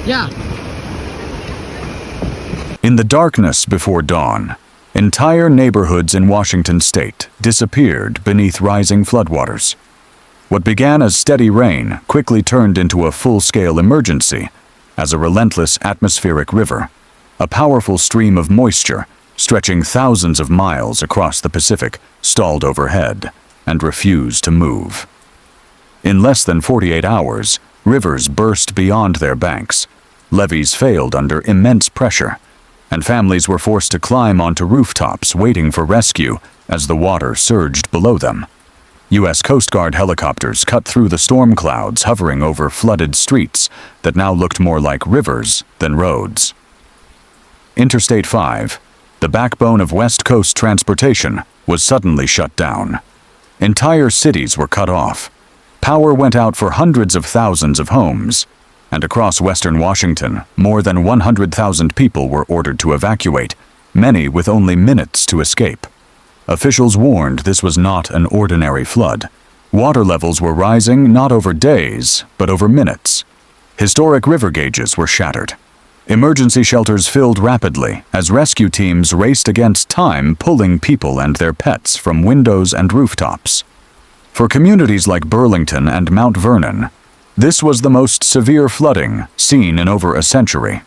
Yeah. In the darkness before dawn, entire neighborhoods in Washington state disappeared beneath rising floodwaters. What began as steady rain quickly turned into a full-scale emergency as a relentless atmospheric river, a powerful stream of moisture stretching thousands of miles across the Pacific, stalled overhead and refused to move. In less than 48 hours, rivers burst beyond their banks, levees failed under immense pressure, and families were forced to climb onto rooftops waiting for rescue as the water surged below them. U.S. Coast Guard helicopters cut through the storm clouds hovering over flooded streets that now looked more like rivers than roads. Interstate 5, the backbone of West Coast transportation, was suddenly shut down. Entire cities were cut off. Power went out for hundreds of thousands of homes, and across western Washington, more than 100,000 people were ordered to evacuate, many with only minutes to escape. Officials warned this was not an ordinary flood. Water levels were rising not over days, but over minutes. Historic river gauges were shattered. Emergency shelters filled rapidly as rescue teams raced against time, pulling people and their pets from windows and rooftops. For communities like Burlington and Mount Vernon, this was the most severe flooding seen in over a century.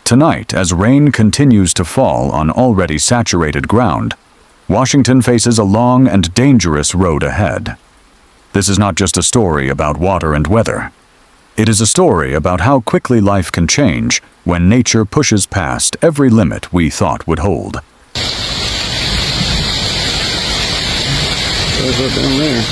Tonight, as rain continues to fall on already saturated ground, Washington faces a long and dangerous road ahead. This is not just a story about water and weather. It is a story about how quickly life can change when nature pushes past every limit we thought would hold. There's what's in there.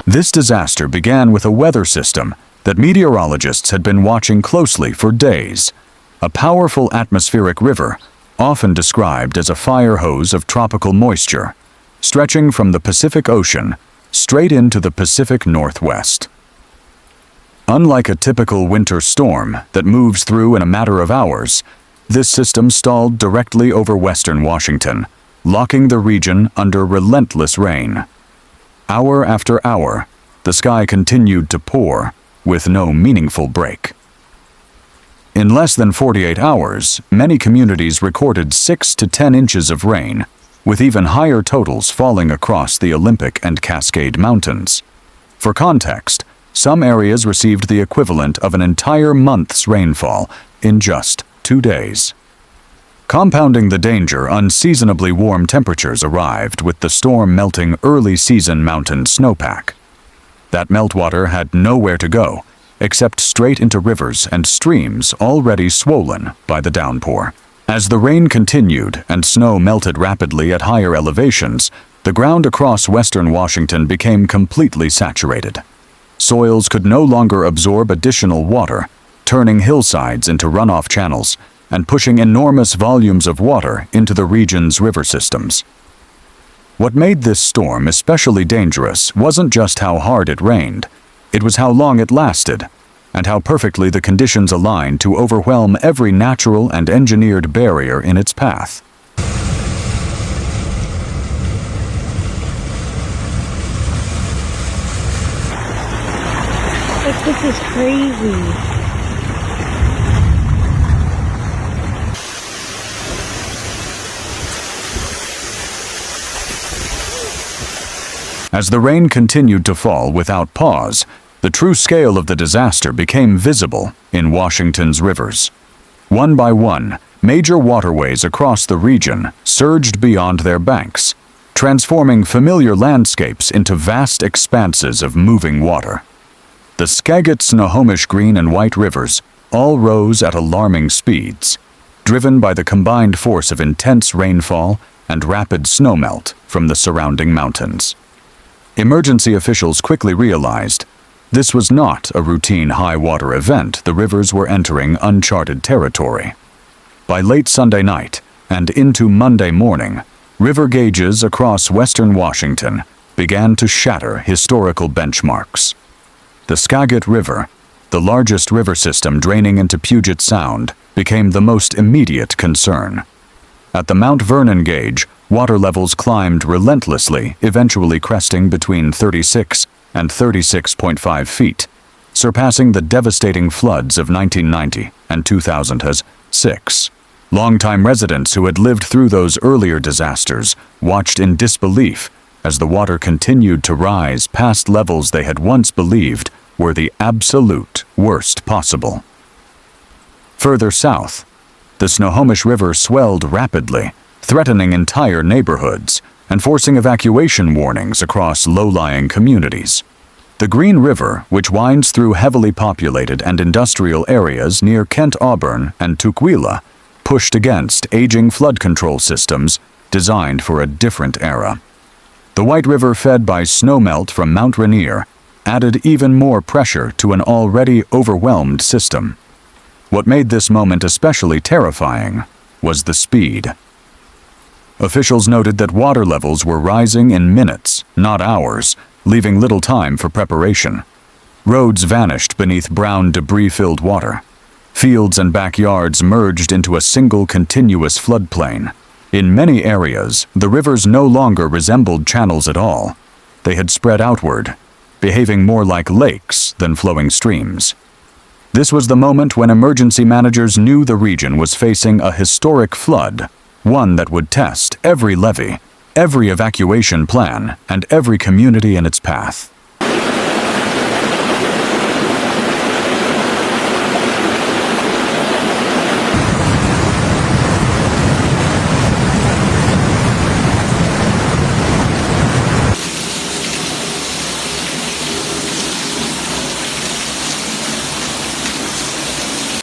This disaster began with a weather system that meteorologists had been watching closely for days. A powerful atmospheric river, often described as a fire hose of tropical moisture, stretching from the Pacific Ocean straight into the Pacific Northwest. Unlike a typical winter storm that moves through in a matter of hours, this system stalled directly over western Washington, locking the region under relentless rain. Hour after hour, the sky continued to pour, with no meaningful break. In less than 48 hours, many communities recorded 6 to 10 inches of rain, with even higher totals falling across the Olympic and Cascade Mountains. For context, some areas received the equivalent of an entire month's rainfall in just 2 days. Compounding the danger, unseasonably warm temperatures arrived with the storm melting early-season mountain snowpack. That meltwater had nowhere to go, except straight into rivers and streams already swollen by the downpour. As the rain continued and snow melted rapidly at higher elevations, the ground across western Washington became completely saturated. Soils could no longer absorb additional water, turning hillsides into runoff channels and pushing enormous volumes of water into the region's river systems. What made this storm especially dangerous wasn't just how hard it rained, it was how long it lasted, and how perfectly the conditions aligned to overwhelm every natural and engineered barrier in its path. Like, this is crazy. As the rain continued to fall without pause, the true scale of the disaster became visible in Washington's rivers. One by one, major waterways across the region surged beyond their banks, transforming familiar landscapes into vast expanses of moving water. The Skagit, Snohomish, Green and White rivers all rose at alarming speeds, driven by the combined force of intense rainfall and rapid snowmelt from the surrounding mountains. Emergency officials quickly realized this was not a routine high-water event. The rivers were entering uncharted territory. By late Sunday night and into Monday morning, river gauges across western Washington began to shatter historical benchmarks. The Skagit River, the largest river system draining into Puget Sound, became the most immediate concern. At the Mount Vernon gauge, water levels climbed relentlessly, eventually cresting between 36 and 36.5 feet, surpassing the devastating floods of 1990 and 2006. Longtime residents who had lived through those earlier disasters watched in disbelief as the water continued to rise past levels they had once believed were the absolute worst possible. Further south, the Snohomish River swelled rapidly, threatening entire neighborhoods and forcing evacuation warnings across low-lying communities. The Green River, which winds through heavily populated and industrial areas near Kent Auburn and Tukwila, pushed against aging flood control systems designed for a different era. The White River, fed by snowmelt from Mount Rainier, added even more pressure to an already overwhelmed system. What made this moment especially terrifying was the speed. Officials noted that water levels were rising in minutes, not hours, leaving little time for preparation. Roads vanished beneath brown debris-filled water. Fields and backyards merged into a single continuous floodplain. In many areas, the rivers no longer resembled channels at all. They had spread outward, behaving more like lakes than flowing streams. This was the moment when emergency managers knew the region was facing a historic flood, one that would test every levee, every evacuation plan, and every community in its path.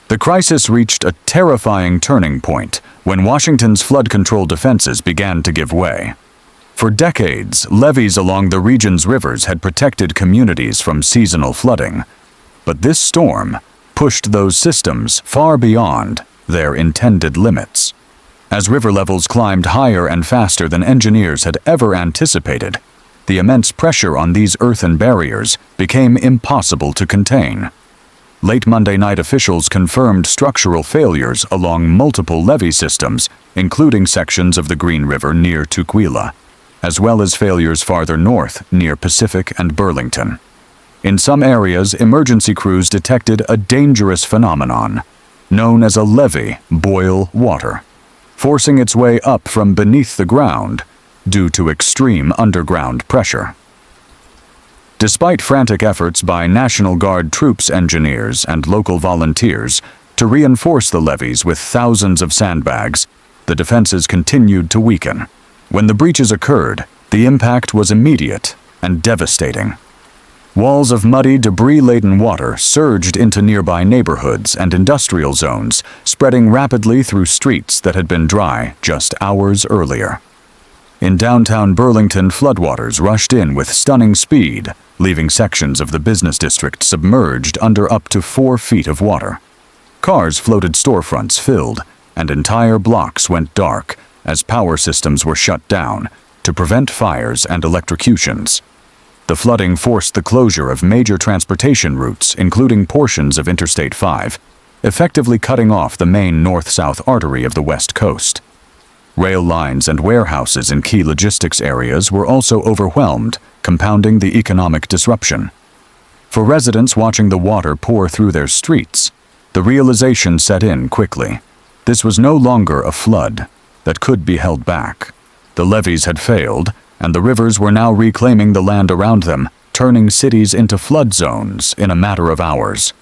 The crisis reached a terrifying turning point when Washington's flood control defenses began to give way. For decades, levees along the region's rivers had protected communities from seasonal flooding. But this storm pushed those systems far beyond their intended limits. As river levels climbed higher and faster than engineers had ever anticipated, the immense pressure on these earthen barriers became impossible to contain. Late Monday night, officials confirmed structural failures along multiple levee systems, including sections of the Green River near Tukwila, as well as failures farther north near Pacific and Burlington. In some areas, emergency crews detected a dangerous phenomenon, known as a levee boil water, forcing its way up from beneath the ground due to extreme underground pressure. Despite frantic efforts by National Guard troops, engineers, and local volunteers to reinforce the levees with thousands of sandbags, the defenses continued to weaken. When the breaches occurred, the impact was immediate and devastating. Walls of muddy, debris-laden water surged into nearby neighborhoods and industrial zones, spreading rapidly through streets that had been dry just hours earlier. In downtown Burlington, floodwaters rushed in with stunning speed, leaving sections of the business district submerged under up to 4 feet of water. Cars floated, storefronts filled, and entire blocks went dark as power systems were shut down to prevent fires and electrocutions. The flooding forced the closure of major transportation routes, including portions of Interstate 5, effectively cutting off the main north-south artery of the West Coast. Rail lines and warehouses in key logistics areas were also overwhelmed, compounding the economic disruption. For residents watching the water pour through their streets, the realization set in quickly. This was no longer a flood that could be held back. The levees had failed, and the rivers were now reclaiming the land around them, turning cities into flood zones in a matter of hours.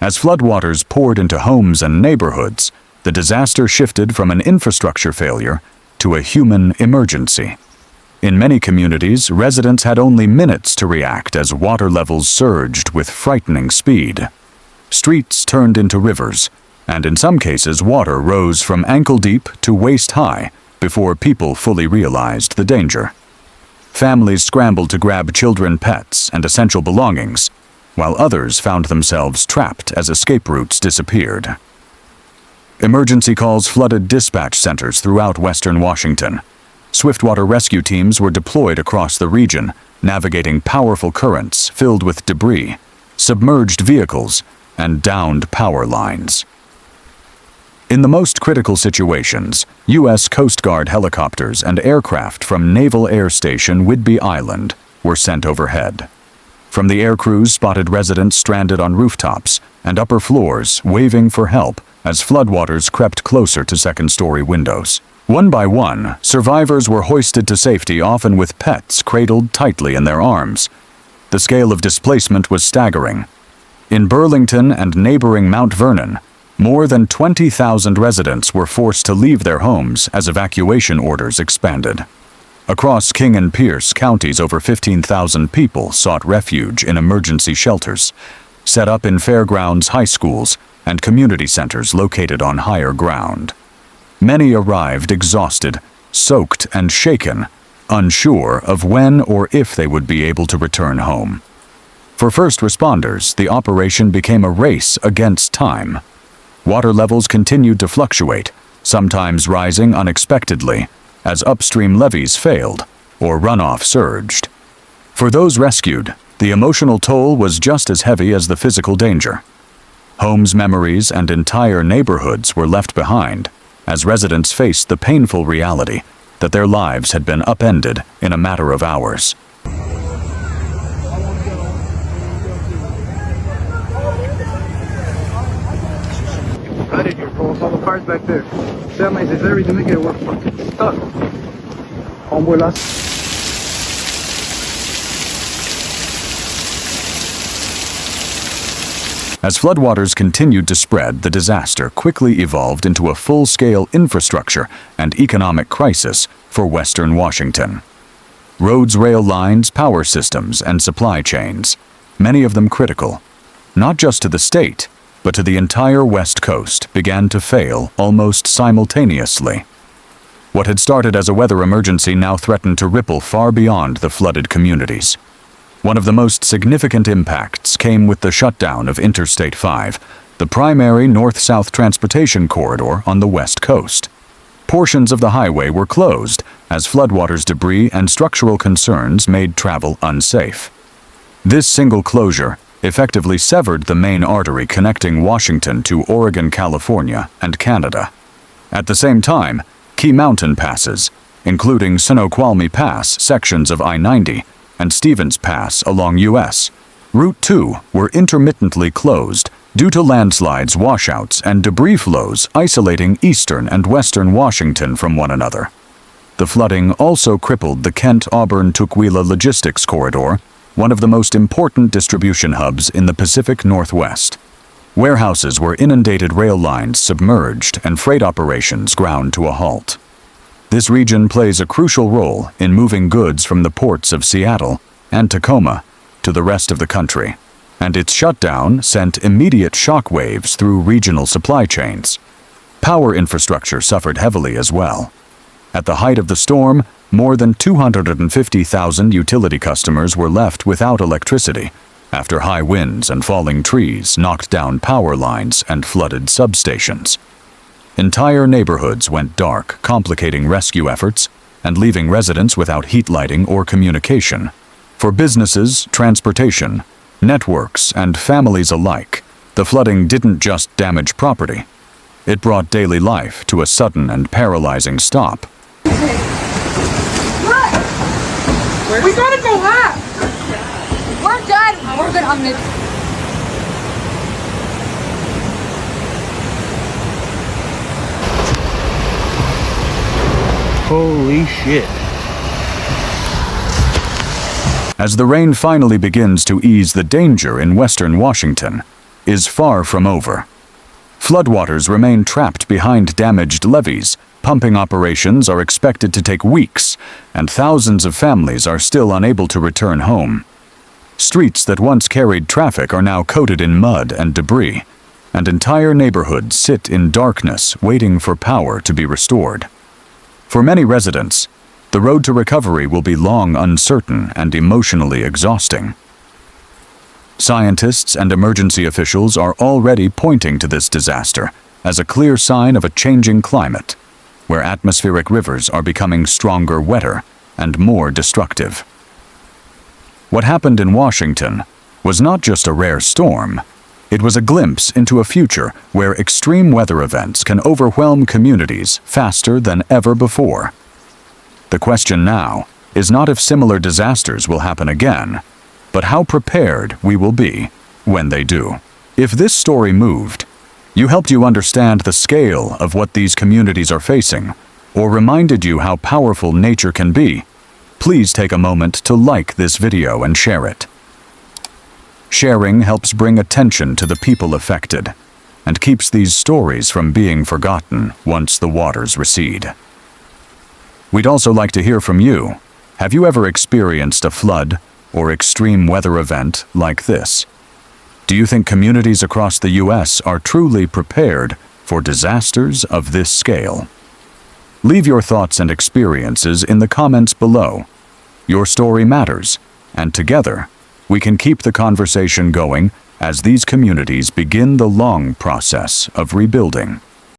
As floodwaters poured into homes and neighborhoods, the disaster shifted from an infrastructure failure to a human emergency. In many communities, residents had only minutes to react as water levels surged with frightening speed. Streets turned into rivers, and in some cases water rose from ankle-deep to waist-high before people fully realized the danger. Families scrambled to grab children, pets, and essential belongings, while others found themselves trapped as escape routes disappeared. Emergency calls flooded dispatch centers throughout western Washington. Swiftwater rescue teams were deployed across the region, navigating powerful currents filled with debris, submerged vehicles, and downed power lines. In the most critical situations, U.S. Coast Guard helicopters and aircraft from Naval Air Station Whidbey Island were sent overhead. From the air crews spotted residents stranded on rooftops and upper floors waving for help as floodwaters crept closer to second-story windows. One by one, survivors were hoisted to safety, often with pets cradled tightly in their arms. The scale of displacement was staggering. In Burlington and neighboring Mount Vernon, more than 20,000 residents were forced to leave their homes as evacuation orders expanded. Across King and Pierce counties, over 15,000 people sought refuge in emergency shelters, set up in fairgrounds, high schools, and community centers located on higher ground. Many arrived exhausted, soaked, and shaken, unsure of when or if they would be able to return home. For first responders, the operation became a race against time. Water levels continued to fluctuate, sometimes rising unexpectedly as upstream levees failed or runoff surged. For those rescued, the emotional toll was just as heavy as the physical danger. Homes, memories, and entire neighborhoods were left behind as residents faced the painful reality that their lives had been upended in a matter of hours. Right in here, folks. All the cars back there. Semis is everything to get. We're fucking stuck. Homeboy last. As floodwaters continued to spread, the disaster quickly evolved into a full-scale infrastructure and economic crisis for western Washington. Roads, rail lines, power systems, and supply chains, many of them critical, not just to the state, but to the entire West Coast, began to fail almost simultaneously. What had started as a weather emergency now threatened to ripple far beyond the flooded communities. One of the most significant impacts came with the shutdown of Interstate 5, the primary north-south transportation corridor on the West Coast. Portions of the highway were closed as floodwaters, debris, and structural concerns made travel unsafe. This single closure effectively severed the main artery connecting Washington to Oregon, California, and Canada. At the same time, key mountain passes, including Snoqualmie Pass sections of I-90 and Stevens Pass along U.S. Route 2, were intermittently closed due to landslides, washouts, and debris flows isolating eastern and western Washington from one another. The flooding also crippled the Kent-Auburn-Tukwila logistics corridor, one of the most important distribution hubs in the Pacific Northwest. Warehouses were inundated, rail lines submerged, and freight operations ground to a halt. This region plays a crucial role in moving goods from the ports of Seattle and Tacoma to the rest of the country, and its shutdown sent immediate shockwaves through regional supply chains. Power infrastructure suffered heavily as well. At the height of the storm, more than 250,000 utility customers were left without electricity after high winds and falling trees knocked down power lines and flooded substations. Entire neighborhoods went dark, complicating rescue efforts and leaving residents without heat, lighting, or communication. For businesses, transportation, networks, and families alike, the flooding didn't just damage property. It brought daily life to a sudden and paralyzing stop. We gotta go up! We're done! We're good. I'm gonna... Holy shit. As the rain finally begins to ease, the danger in western Washington is far from over. Floodwaters remain trapped behind damaged levees, pumping operations are expected to take weeks, and thousands of families are still unable to return home. Streets that once carried traffic are now coated in mud and debris, and entire neighborhoods sit in darkness waiting for power to be restored. For many residents, The road to recovery will be long, uncertain, and emotionally exhausting. Scientists and emergency officials are already pointing to this disaster as a clear sign of a changing climate, where atmospheric rivers are becoming stronger, wetter, and more destructive. What happened in Washington was not just a rare storm. It was a glimpse into a future where extreme weather events can overwhelm communities faster than ever before. The question now is not if similar disasters will happen again, but how prepared we will be when they do. If this story moved, you helped you understand the scale of what these communities are facing, or reminded you how powerful nature can be, please take a moment to like this video and share it. Sharing helps bring attention to the people affected and keeps these stories from being forgotten once the waters recede. We'd also like to hear from you. Have you ever experienced a flood or extreme weather event like this? Do you think communities across the U.S. are truly prepared for disasters of this scale? Leave your thoughts and experiences in the comments below. Your story matters, and together, we can keep the conversation going as these communities begin the long process of rebuilding.